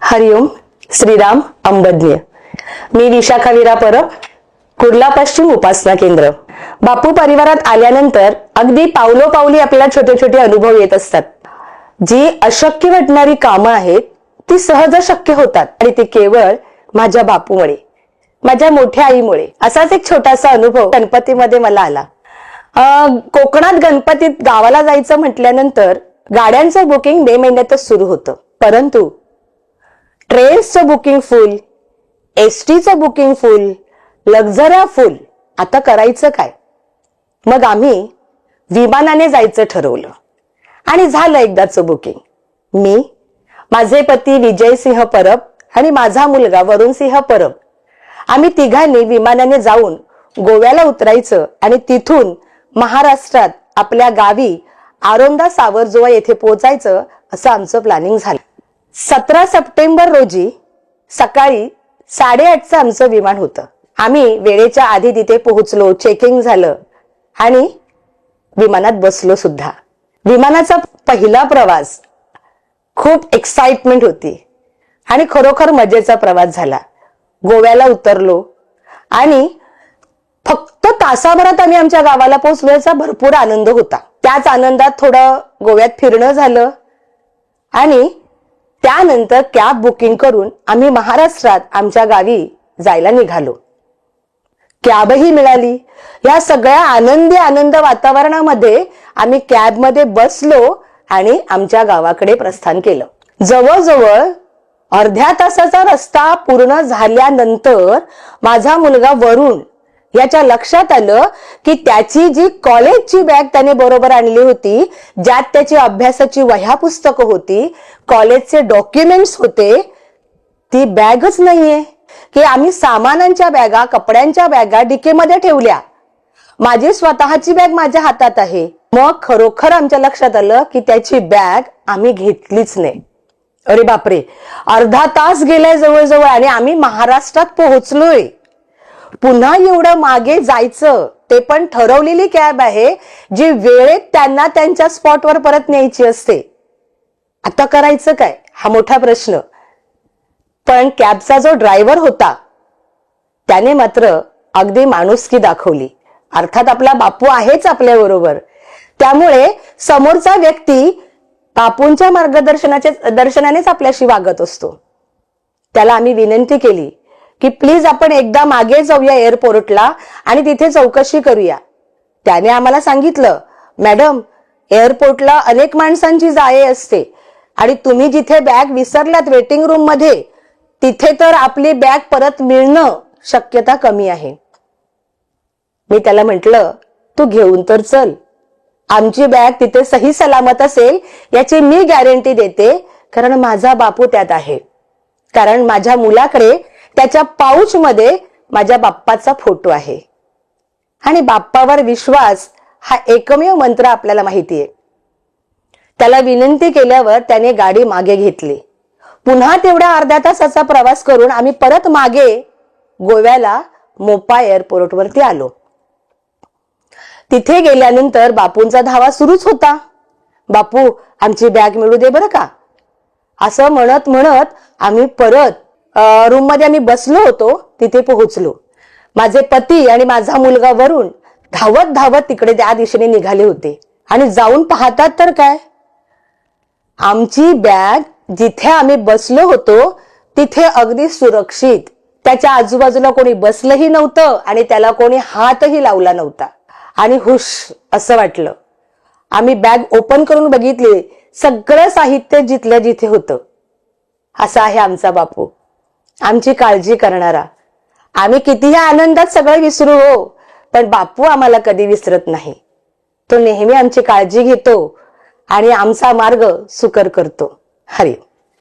हरिओम श्रीराम अंबज्ञ। मी विशाखा वीरा परब, कुर्ला पश्चिम उपासना केंद्र। बापू परिवारात आल्यानंतर अगदी पावलोपावली आपल्याला छोटे छोटे अनुभव येत असतात। जी अशक्य वाटणारी कामं आहेत ती सहज शक्य होतात आणि ती केवळ माझ्या बापूमुळे, माझ्या मोठ्या आईमुळे। असाच एक छोटासा अनुभव गणपतीमध्ये मला आला। कोकणात गणपतीत गावाला जायचं म्हटल्यानंतर गाड्यांचं बुकिंग मे महिन्यातच सुरू होतं, परंतु ट्रेन्सचं बुकिंग फुल, एसटीचं बुकिंग फुल, लक्झऱ्या फुल। आता करायचं काय? मग आम्ही विमानाने जायचं ठरवलं आणि झालं एकदाचं बुकिंग। मी, माझे पती विजयसिंह परब आणि माझा मुलगा वरुणसिंह परब, आम्ही तिघांनी विमानाने जाऊन गोव्याला उतरायचं आणि तिथून महाराष्ट्रात आपल्या गावी आरोंदा सावरजोवा येथे पोहोचायचं असं आमचं प्लॅनिंग झालं। 17 सप्टेंबर रोजी सकाळी 8:30चं आमचं विमान होतं। आम्ही वेळेच्या आधी तिथे पोहोचलो, चेकिंग झालं आणि विमानात बसलो सुद्धा। विमानाचा पहिला प्रवास खूप एक्साइटमेंट होती आणि खरोखर मजेचा प्रवास झाला। गोव्याला उतरलो आणि फक्त तासाभरात आम्ही आमच्या गावाला पोहोचलो, याचा भरपूर आनंद होता। त्याच आनंदात थोडं गोव्यात फिरणं झालं आणि त्यानंतर कॅब बुकिंग करून आम्ही महाराष्ट्रात आमच्या गावी जायला निघालो। कॅबही मिळाली। या सगळ्या आनंद वातावरणामध्ये आम्ही कॅबमध्ये बसलो आणि आमच्या गावाकडे प्रस्थान केलं। जवळजवळ अर्ध्या तासाचा रस्ता पूर्ण झाल्यानंतर माझा मुलगा वरुण याच्या लक्षात आलं की त्याची जी कॉलेजची बॅग त्याने बरोबर आणली होती, ज्यात त्याची अभ्यासाची वह्या पुस्तकं होती, कॉलेजचे डॉक्युमेंट्स होते, ती बॅगच नाहीये। की आम्ही सामानांच्या बॅगा, कपड्यांच्या बॅगा डिकीमध्ये ठेवल्या, माझी स्वतःची बॅग माझ्या हातात आहे। मग खरोखर आमच्या लक्षात आलं की त्याची बॅग आम्ही घेतलीच नाही। अरे बापरे, अर्धा तास गेलाय जवळजवळ आणि आम्ही महाराष्ट्रात पोहोचलोय। पुन्हा एवढं मागे जायचं, ते पण ठरवलेली कॅब आहे जी वेळेत त्यांना त्यांच्या स्पॉटवर परत न्यायची असते। आता करायचं काय हा मोठा प्रश्न। पण कॅबचा जो ड्रायव्हर होता त्याने मात्र अगदी माणुसकी दाखवली। अर्थात आपला बापू आहेच आपल्या बरोबर, त्यामुळे समोरचा व्यक्ती बापूंच्या दर्शनानेच आपल्याशी वागत असतो। त्याला आम्ही विनंती केली की प्लीज आपण एकदा मागे जाऊया एअरपोर्टला आणि तिथे चौकशी करूया। त्याने आम्हाला सांगितलं, मॅडम एअरपोर्टला अनेक माणसांची जाळे असते आणि तुम्ही जिथे बॅग विसरल्यात वेटिंग रूम मध्ये, तिथे तर आपली बॅग परत मिळणं शक्यता कमी आहे। मी त्याला म्हटलं, तू घेऊन तर चल, आमची बॅग तिथे सही सलामत असेल याची मी गॅरंटी देते, कारण माझा बापू त्यात आहे। कारण माझ्या मुलाकडे त्याच्या पाऊच मध्ये माझ्या बाप्पाचा फोटो आहे आणि बाप्पावर विश्वास हा एकमेव मंत्र आपल्याला माहितीये। त्याला विनंती केल्यावर त्याने गाडी मागे घेतली। पुन्हा तेवढ्या अर्ध्या तासाचा प्रवास करून आम्ही परत मागे गोव्याला मोपा एअरपोर्टवरती आलो। तिथे गेल्यानंतर बापूंचा धावा सुरूच होता, बापू आमची बॅग मिळू दे बरं का, असं म्हणत म्हणत आम्ही परत रूम मध्ये आम्ही बसलो होतो तिथे पोहोचलो। माझे पती आणि माझा मुलगा वरुण धावत धावत तिकडे त्या दिशेने निघाले होते आणि जाऊन पाहतात तर काय, आमची बॅग जिथे आम्ही बसलो होतो तिथे अगदी सुरक्षित, त्याच्या आजूबाजूला कोणी बसलंही नव्हतं आणि त्याला कोणी हातही लावला नव्हता। आणि हुश असं वाटलं। आम्ही बॅग ओपन करून बघितली, सगळं साहित्य जिथल्या जिथे होतं। असा आहे आमचा बापू, आमची काळजी करणारा। आम्ही कितीही आनंदात सगळं विसरू हो, पण बापू आम्हाला कधी विसरत नाही। तो नेहमी आमची काळजी घेतो आणि आमचा मार्ग सुकर करतो। हरी